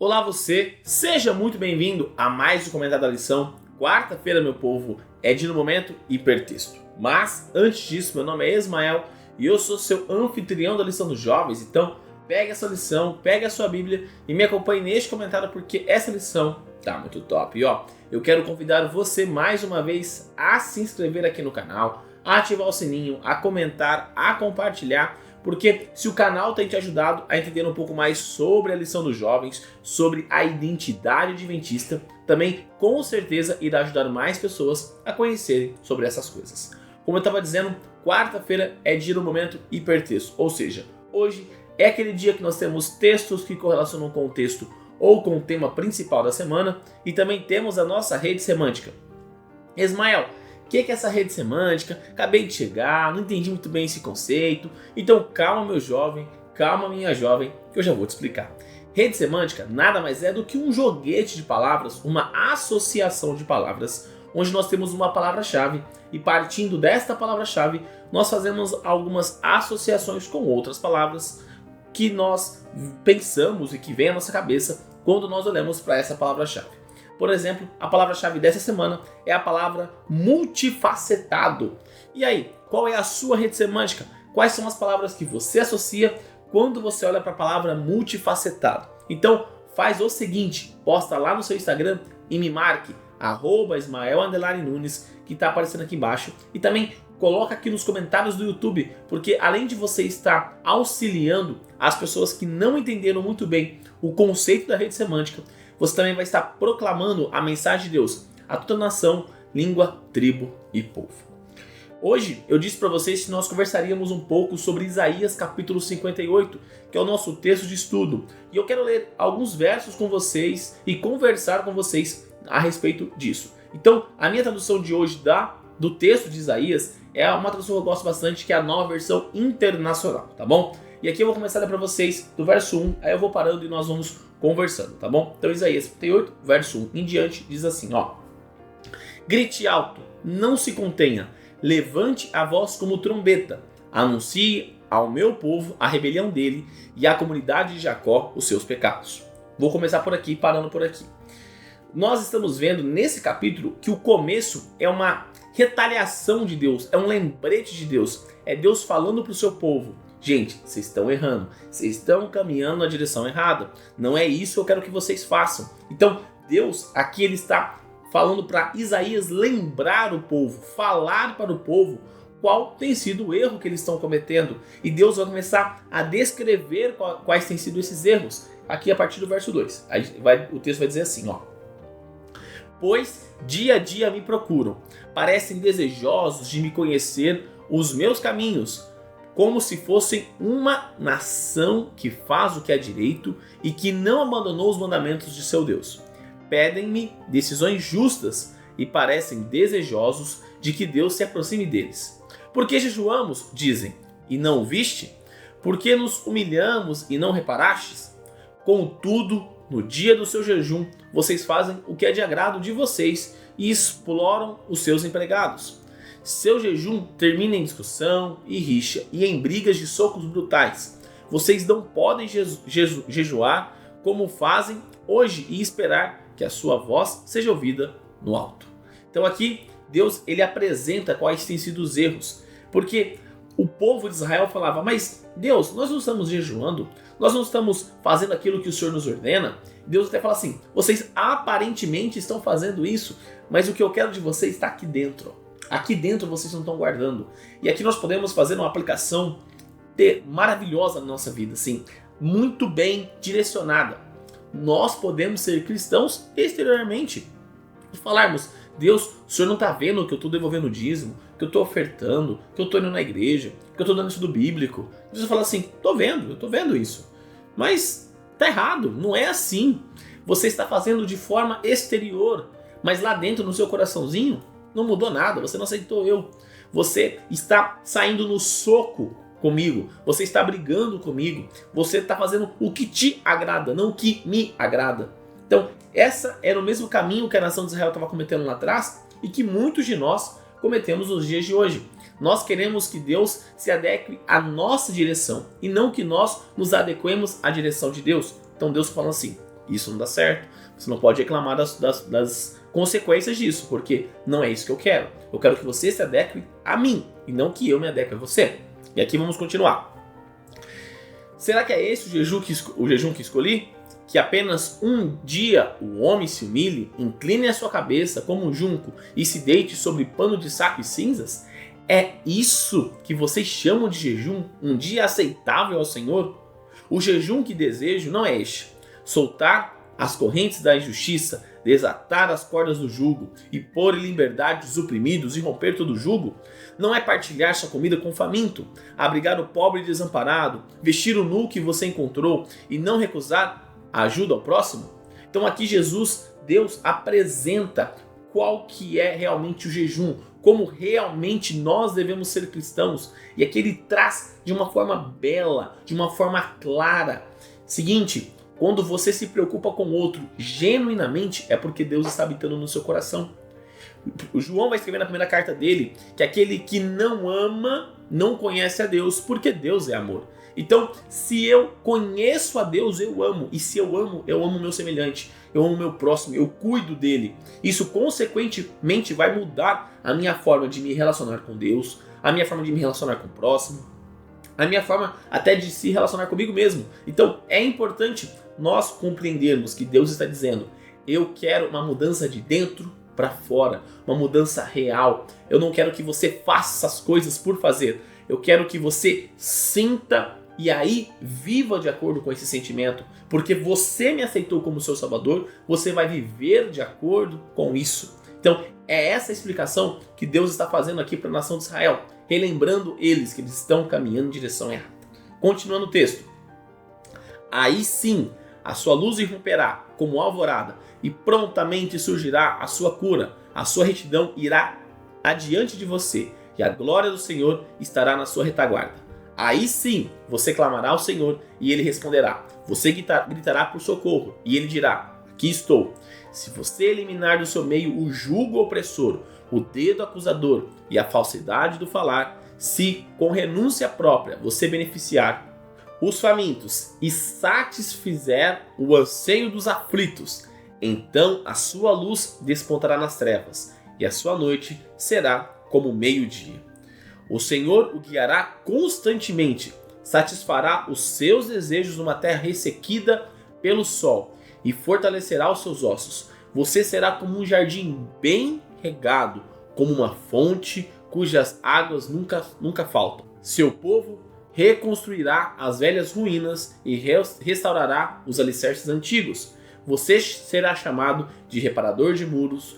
Olá você, seja muito bem-vindo a mais um comentário da lição. Quarta-feira, meu povo, é dia do momento hipertexto. Mas, antes disso, meu nome é Ismael e eu sou seu anfitrião da lição dos jovens. Então, pegue essa lição, pegue a sua Bíblia e me acompanhe neste comentário porque essa lição tá muito top. E eu quero convidar você mais uma vez a se inscrever aqui no canal, a ativar o sininho, a comentar, a compartilhar. Porque se o canal tem te ajudado a entender um pouco mais sobre a lição dos jovens, sobre a identidade adventista, também com certeza irá ajudar mais pessoas a conhecerem sobre essas coisas. Como eu estava dizendo, quarta-feira é dia do momento hipertexto, ou seja, hoje é aquele dia que nós temos textos que correlacionam com o texto ou com o tema principal da semana e também temos a nossa rede semântica. Ismael, o que é essa rede semântica? Acabei de chegar, não entendi muito bem esse conceito. Então calma meu jovem, calma minha jovem, que eu já vou te explicar. Rede semântica nada mais é do que um joguete de palavras, uma associação de palavras, onde nós temos uma palavra-chave e partindo desta palavra-chave nós fazemos algumas associações com outras palavras que nós pensamos e que vem à nossa cabeça quando nós olhamos para essa palavra-chave. Por exemplo, a palavra-chave dessa semana é a palavra multifacetado. E aí, qual é a sua rede semântica? Quais são as palavras que você associa quando você olha para a palavra multifacetado? Então, faz o seguinte, posta lá no seu Instagram e me marque, @Ismael_Nunes, que está aparecendo aqui embaixo. E também coloca aqui nos comentários do YouTube, porque além de você estar auxiliando as pessoas que não entenderam muito bem o conceito da rede semântica, você também vai estar proclamando a mensagem de Deus a toda nação, língua, tribo e povo. Hoje eu disse para vocês que nós conversaríamos um pouco sobre Isaías capítulo 58, que é o nosso texto de estudo. E eu quero ler alguns versos com vocês e conversar com vocês a respeito disso. Então, a minha tradução de hoje do texto de Isaías é uma tradução que eu gosto bastante, que é a Nova Versão Internacional, tá bom? E aqui eu vou começar a ler para vocês do verso 1, aí eu vou parando e nós vamos conversando, tá bom? Então Isaías 58, verso 1 em diante, diz assim, Grite alto, não se contenha, levante a voz como trombeta, anuncie ao meu povo a rebelião dele e à comunidade de Jacó os seus pecados. Vou começar por aqui, parando por aqui. Nós estamos vendo nesse capítulo que o começo é uma retaliação de Deus, é um lembrete de Deus, é Deus falando para o seu povo. Gente, vocês estão errando, vocês estão caminhando na direção errada, não é isso que eu quero que vocês façam. Então Deus aqui ele está falando para Isaías lembrar o povo, falar para o povo qual tem sido o erro que eles estão cometendo. E Deus vai começar a descrever quais têm sido esses erros, aqui a partir do verso 2. O texto vai dizer assim, Pois dia a dia me procuram, parecem desejosos de me conhecer os meus caminhos, como se fossem uma nação que faz o que é direito e que não abandonou os mandamentos de seu Deus. Pedem-me decisões justas e parecem desejosos de que Deus se aproxime deles. Porque jejuamos, dizem, e não o viste? Porque nos humilhamos e não reparastes? Contudo, no dia do seu jejum, vocês fazem o que é de agrado de vocês e exploram os seus empregados. Seu jejum termina em discussão e rixa e em brigas de socos brutais. Vocês não podem jejuar como fazem hoje e esperar que a sua voz seja ouvida no alto. Então aqui Deus ele apresenta quais têm sido os erros, porque o povo de Israel falava, mas Deus, nós não estamos jejuando, nós não estamos fazendo aquilo que o Senhor nos ordena. Deus até fala assim, vocês aparentemente estão fazendo isso, mas o que eu quero de vocês está aqui dentro. Aqui dentro vocês não estão guardando. E aqui nós podemos fazer uma aplicação maravilhosa na nossa vida, assim, muito bem direcionada. Nós podemos ser cristãos exteriormente e falarmos, Deus, o Senhor não está vendo que eu estou devolvendo dízimo, que eu estou ofertando, que eu estou indo na igreja, que eu estou dando estudo bíblico. Deus fala assim, eu estou vendo isso. Mas está errado, não é assim. Você está fazendo de forma exterior, mas lá dentro no seu coraçãozinho não mudou nada, você não aceitou eu. Você está saindo no soco comigo, você está brigando comigo, você está fazendo o que te agrada, não o que me agrada. Então, essa era o mesmo caminho que a nação de Israel estava cometendo lá atrás e que muitos de nós cometemos nos dias de hoje. Nós queremos que Deus se adeque à nossa direção e não que nós nos adequemos à direção de Deus. Então Deus fala assim, Isso não dá certo. Você não pode reclamar das consequências disso, porque não é isso que eu quero. Eu quero que você se adeque a mim, e não que eu me adeque a você. E aqui vamos continuar. Será que é esse o jejum que escolhi? Que apenas um dia o homem se humilhe, incline a sua cabeça como um junco e se deite sobre pano de saco e cinzas? É isso que vocês chamam de jejum? Um dia aceitável ao Senhor? O jejum que desejo não é este: soltar as correntes da injustiça, desatar as cordas do jugo e pôr em liberdade os oprimidos e romper todo o jugo? Não é partilhar sua comida com o faminto, abrigar o pobre e desamparado, vestir o nu que você encontrou e não recusar a ajuda ao próximo? Então aqui Deus apresenta qual que é realmente o jejum, como realmente nós devemos ser cristãos. E aqui ele traz de uma forma bela, de uma forma clara. Seguinte: quando você se preocupa com o outro genuinamente, é porque Deus está habitando no seu coração. O João vai escrever na primeira carta dele que aquele que não ama não conhece a Deus, porque Deus é amor. Então, se eu conheço a Deus, eu amo. E se eu amo o meu semelhante, eu amo o meu próximo, eu cuido dele. Isso, consequentemente, vai mudar a minha forma de me relacionar com Deus, a minha forma de me relacionar com o próximo, a minha forma até de se relacionar comigo mesmo. Então, é importante nós compreendermos que Deus está dizendo: eu quero uma mudança de dentro para fora, uma mudança real. Eu não quero que você faça as coisas por fazer. Eu quero que você sinta e aí viva de acordo com esse sentimento, porque você me aceitou como seu Salvador, você vai viver de acordo com isso. Então, é essa a explicação que Deus está fazendo aqui para a nação de Israel, relembrando eles que eles estão caminhando em direção errada. Continuando o texto: aí sim a sua luz irromperá como alvorada, e prontamente surgirá a sua cura, a sua retidão irá adiante de você, e a glória do Senhor estará na sua retaguarda. Aí sim você clamará ao Senhor e ele responderá. Você gritará por socorro e ele dirá: aqui estou. Se você eliminar do seu meio o jugo opressor, o dedo acusador e a falsidade do falar, se com renúncia própria você beneficiar os famintos e satisfizer o anseio dos aflitos, então a sua luz despontará nas trevas e a sua noite será como meio-dia. O Senhor o guiará constantemente, satisfará os seus desejos numa terra ressequida pelo sol e fortalecerá os seus ossos. Você será como um jardim bem regado, como uma fonte cujas águas nunca faltam. Seu povo reconstruirá as velhas ruínas e restaurará os alicerces antigos. Você será chamado de reparador de muros,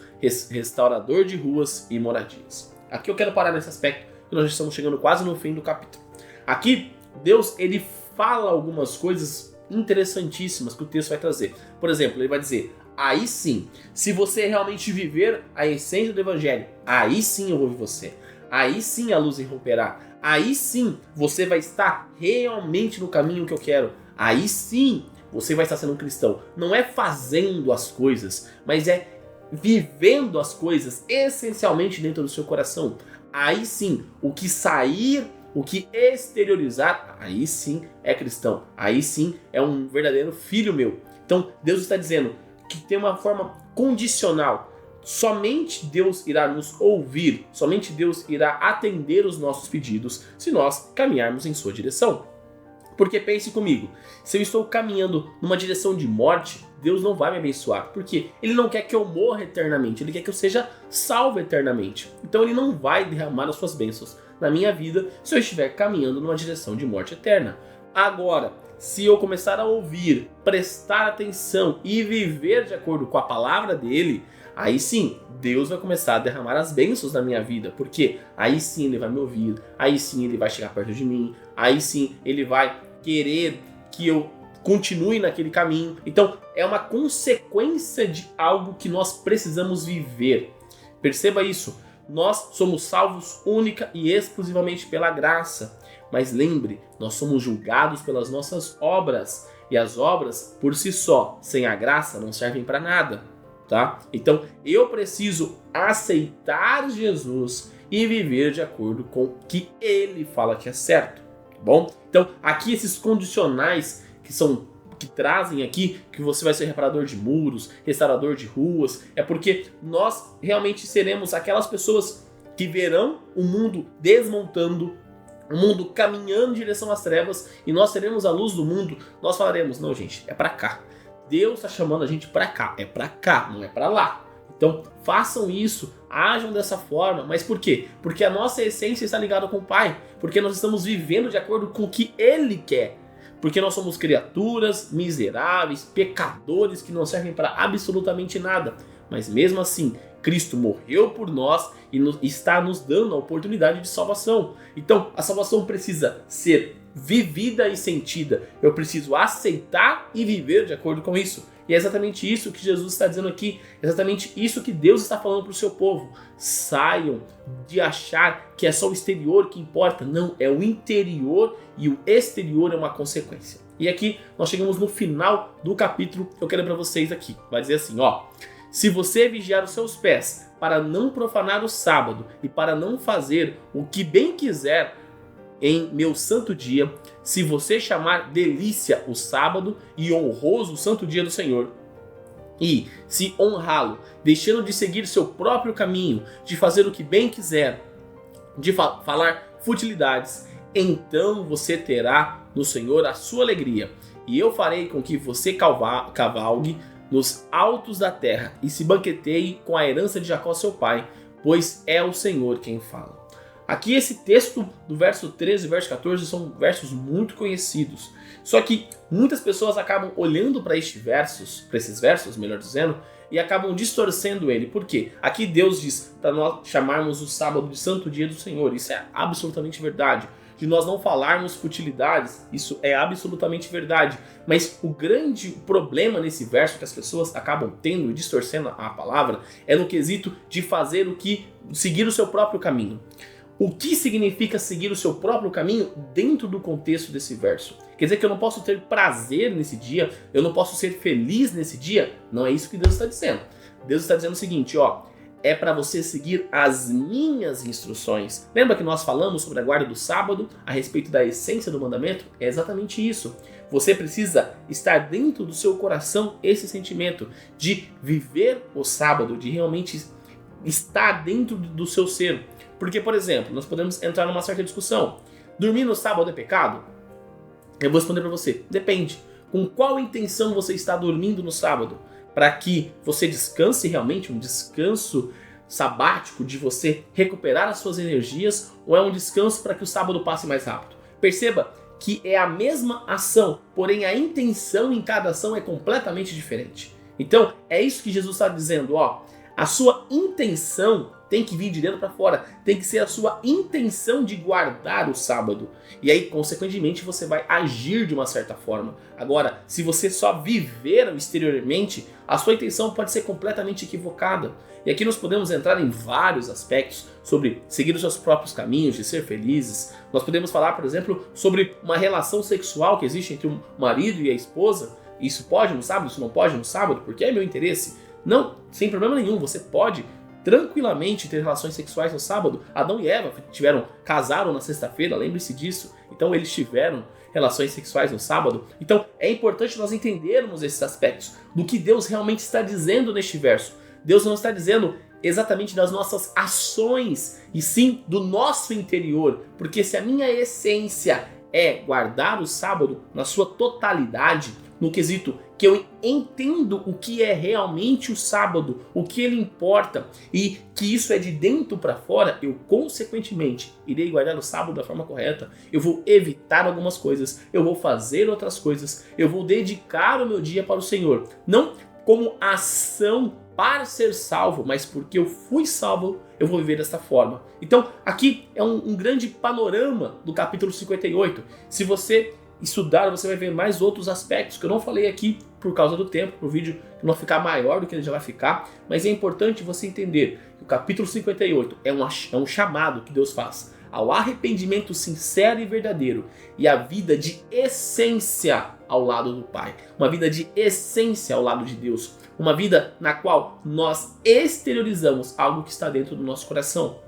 restaurador de ruas e moradias. Aqui eu quero parar nesse aspecto, porque nós já estamos chegando quase no fim do capítulo. Aqui, Deus ele fala algumas coisas interessantíssimas que o texto vai trazer. Por exemplo, ele vai dizer: aí sim, se você realmente viver a essência do evangelho, aí sim eu vou ver você. Aí sim a luz irromperá. Aí sim você vai estar realmente no caminho que eu quero. Aí sim você vai estar sendo um cristão. Não é fazendo as coisas, mas é vivendo as coisas essencialmente dentro do seu coração. Aí sim, o que sair, o que exteriorizar, aí sim é cristão. Aí sim é um verdadeiro filho meu. Então Deus está dizendo que tem uma forma condicional. Somente Deus irá nos ouvir, somente Deus irá atender os nossos pedidos se nós caminharmos em sua direção. Porque pense comigo, se eu estou caminhando numa direção de morte, Deus não vai me abençoar, porque Ele não quer que eu morra eternamente, Ele quer que eu seja salvo eternamente. Então Ele não vai derramar as suas bênçãos na minha vida se eu estiver caminhando numa direção de morte eterna. Agora, se eu começar a ouvir, prestar atenção e viver de acordo com a palavra dEle, aí sim, Deus vai começar a derramar as bênçãos na minha vida, porque aí sim Ele vai me ouvir, aí sim Ele vai chegar perto de mim, aí sim Ele vai querer que eu continue naquele caminho. Então, é uma consequência de algo que nós precisamos viver. Perceba isso, nós somos salvos única e exclusivamente pela graça. Mas lembre, nós somos julgados pelas nossas obras, e as obras, por si só, sem a graça, não servem para nada. Tá? Então eu preciso aceitar Jesus e viver de acordo com o que Ele fala que é certo, tá bom? Então aqui esses condicionais que trazem aqui que você vai ser reparador de muros, restaurador de ruas, é porque nós realmente seremos aquelas pessoas que verão o mundo desmontando, o mundo caminhando em direção às trevas, e nós seremos a luz do mundo. Nós falaremos, não gente, é pra cá. Deus está chamando a gente pra cá, é pra cá, não é pra lá. Então façam isso, ajam dessa forma. Mas por quê? Porque a nossa essência está ligada com o Pai, porque nós estamos vivendo de acordo com o que Ele quer. Porque nós somos criaturas miseráveis, pecadores que não servem para absolutamente nada. Mas mesmo assim, Cristo morreu por nós e está nos dando a oportunidade de salvação. Então, a salvação precisa ser vivida e sentida. Eu preciso aceitar e viver de acordo com isso. E é exatamente isso que Jesus está dizendo aqui. É exatamente isso que Deus está falando para o seu povo. Saiam de achar que é só o exterior que importa. Não, é o interior e o exterior é uma consequência. E aqui nós chegamos no final do capítulo que eu quero para vocês aqui. Vai dizer assim, ó. Se você vigiar os seus pés para não profanar o sábado e para não fazer o que bem quiser em meu santo dia, se você chamar delícia o sábado e honroso o santo dia do Senhor, e se honrá-lo, deixando de seguir seu próprio caminho, de fazer o que bem quiser, de falar futilidades, então você terá no Senhor a sua alegria, e eu farei com que você cavalgue nos altos da terra e se banqueteie com a herança de Jacó seu pai, pois é o Senhor quem fala. Aqui esse texto do verso 13 e verso 14 são versos muito conhecidos. Só que muitas pessoas acabam olhando para esses versos, melhor dizendo, e acabam distorcendo ele. Por quê? Aqui Deus diz para nós chamarmos o sábado de santo dia do Senhor. Isso é absolutamente verdade. De nós não falarmos futilidades, isso é absolutamente verdade. Mas o grande problema nesse verso que as pessoas acabam tendo e distorcendo a palavra é no quesito de fazer seguir o seu próprio caminho. O que significa seguir o seu próprio caminho dentro do contexto desse verso? Quer dizer que eu não posso ter prazer nesse dia, eu não posso ser feliz nesse dia? Não é isso que Deus está dizendo. Deus está dizendo o seguinte, ó, é para você seguir as minhas instruções. Lembra que nós falamos sobre a guarda do sábado, a respeito da essência do mandamento? É exatamente isso. Você precisa estar dentro do seu coração esse sentimento de viver o sábado, de realmente estar dentro do seu ser. Porque, por exemplo, nós podemos entrar numa certa discussão. Dormir no sábado é pecado? Eu vou responder para você. Depende. Com qual intenção você está dormindo no sábado? Para que você descanse realmente, um descanso sabático de você recuperar as suas energias, ou é um descanso para que o sábado passe mais rápido? Perceba que é a mesma ação, porém a intenção em cada ação é completamente diferente. Então, é isso que Jesus está dizendo, ó. A sua intenção tem que vir de dentro para fora, tem que ser a sua intenção de guardar o sábado. E aí, consequentemente, você vai agir de uma certa forma. Agora, se você só viver exteriormente, a sua intenção pode ser completamente equivocada. E aqui nós podemos entrar em vários aspectos sobre seguir os seus próprios caminhos, de ser felizes. Nós podemos falar, por exemplo, sobre uma relação sexual que existe entre o marido e a esposa. Isso pode no sábado, isso não pode no sábado, porque é meu interesse. Não, sem problema nenhum, você pode tranquilamente ter relações sexuais no sábado. Adão e Eva casaram na sexta-feira, lembre-se disso. Então eles tiveram relações sexuais no sábado. Então é importante nós entendermos esses aspectos do que Deus realmente está dizendo neste verso. Deus não está dizendo exatamente das nossas ações, e sim do nosso interior. Porque se a minha essência é guardar o sábado na sua totalidade, no quesito que eu entendo o que é realmente o sábado, o que ele importa, e que isso é de dentro para fora, eu consequentemente irei guardar o sábado da forma correta. Eu vou evitar algumas coisas, eu vou fazer outras coisas, eu vou dedicar o meu dia para o Senhor, não como ação para ser salvo, mas porque eu fui salvo, eu vou viver desta forma. Então aqui é um grande panorama do capítulo 58. Se você estudar, você vai ver mais outros aspectos que eu não falei aqui por causa do tempo, para o vídeo não ficar maior do que ele já vai ficar, mas é importante você entender que o capítulo 58 é um chamado que Deus faz ao arrependimento sincero e verdadeiro e a vida de essência ao lado do Pai, uma vida de essência ao lado de Deus, uma vida na qual nós exteriorizamos algo que está dentro do nosso coração.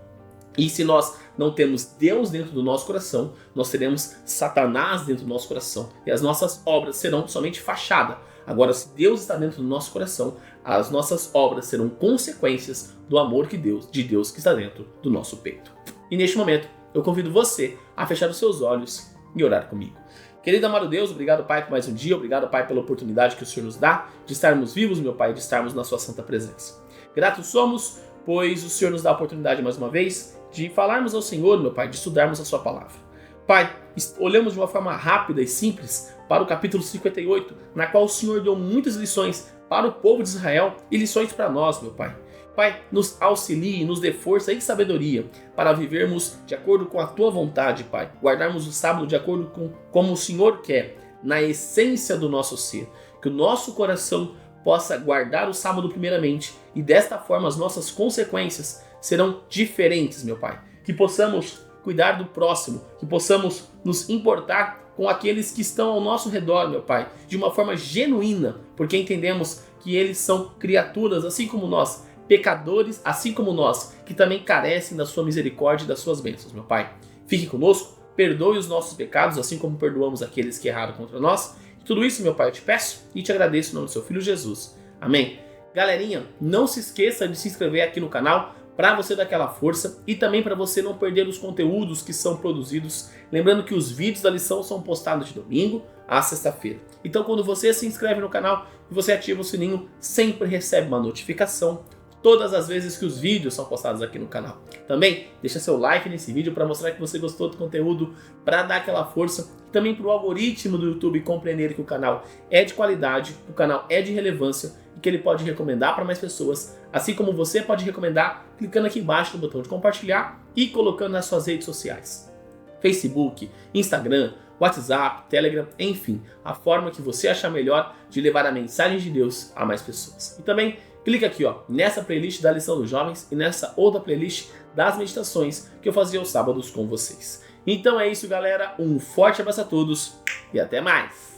E se nós não temos Deus dentro do nosso coração, nós teremos Satanás dentro do nosso coração. E as nossas obras serão somente fachada. Agora, se Deus está dentro do nosso coração, as nossas obras serão consequências do amor de Deus que está dentro do nosso peito. E neste momento, eu convido você a fechar os seus olhos e orar comigo. Querido amado Deus, obrigado, Pai, por mais um dia. Obrigado, Pai, pela oportunidade que o Senhor nos dá de estarmos vivos, meu Pai, de estarmos na sua santa presença. Gratos somos, pois o Senhor nos dá a oportunidade mais uma vez de falarmos ao Senhor, meu Pai, de estudarmos a sua palavra. Pai, olhamos de uma forma rápida e simples para o capítulo 58, na qual o Senhor deu muitas lições para o povo de Israel e lições para nós, meu Pai. Pai, nos auxilie, nos dê força e sabedoria para vivermos de acordo com a Tua vontade, Pai. Guardarmos o sábado de acordo com como o Senhor quer, na essência do nosso ser. Que o nosso coração possa guardar o sábado primeiramente e desta forma as nossas consequências serão diferentes, meu Pai. Que possamos cuidar do próximo, que possamos nos importar com aqueles que estão ao nosso redor, meu Pai, de uma forma genuína, porque entendemos que eles são criaturas assim como nós, pecadores assim como nós, que também carecem da sua misericórdia e das suas bênçãos, meu Pai. Fique conosco, perdoe os nossos pecados, assim como perdoamos aqueles que erraram contra nós. E tudo isso, meu Pai, eu te peço e te agradeço em nome do seu Filho Jesus. Amém. Galerinha, não se esqueça de se inscrever aqui no canal para você dar aquela força e também para você não perder os conteúdos que são produzidos. Lembrando que os vídeos da lição são postados de domingo a sexta-feira. Então, quando você se inscreve no canal e você ativa o sininho, sempre recebe uma notificação todas as vezes que os vídeos são postados aqui no canal. Também deixa seu like nesse vídeo para mostrar que você gostou do conteúdo, para dar aquela força, e também para o algoritmo do YouTube compreender que o canal é de qualidade, o canal é de relevância e que ele pode recomendar para mais pessoas, assim como você pode recomendar clicando aqui embaixo no botão de compartilhar e colocando nas suas redes sociais. Facebook, Instagram, WhatsApp, Telegram, enfim, a forma que você achar melhor de levar a mensagem de Deus a mais pessoas. E também clica aqui, nessa playlist da lição dos jovens e nessa outra playlist das meditações que eu fazia aos sábados com vocês. Então é isso, galera. Um forte abraço a todos e até mais!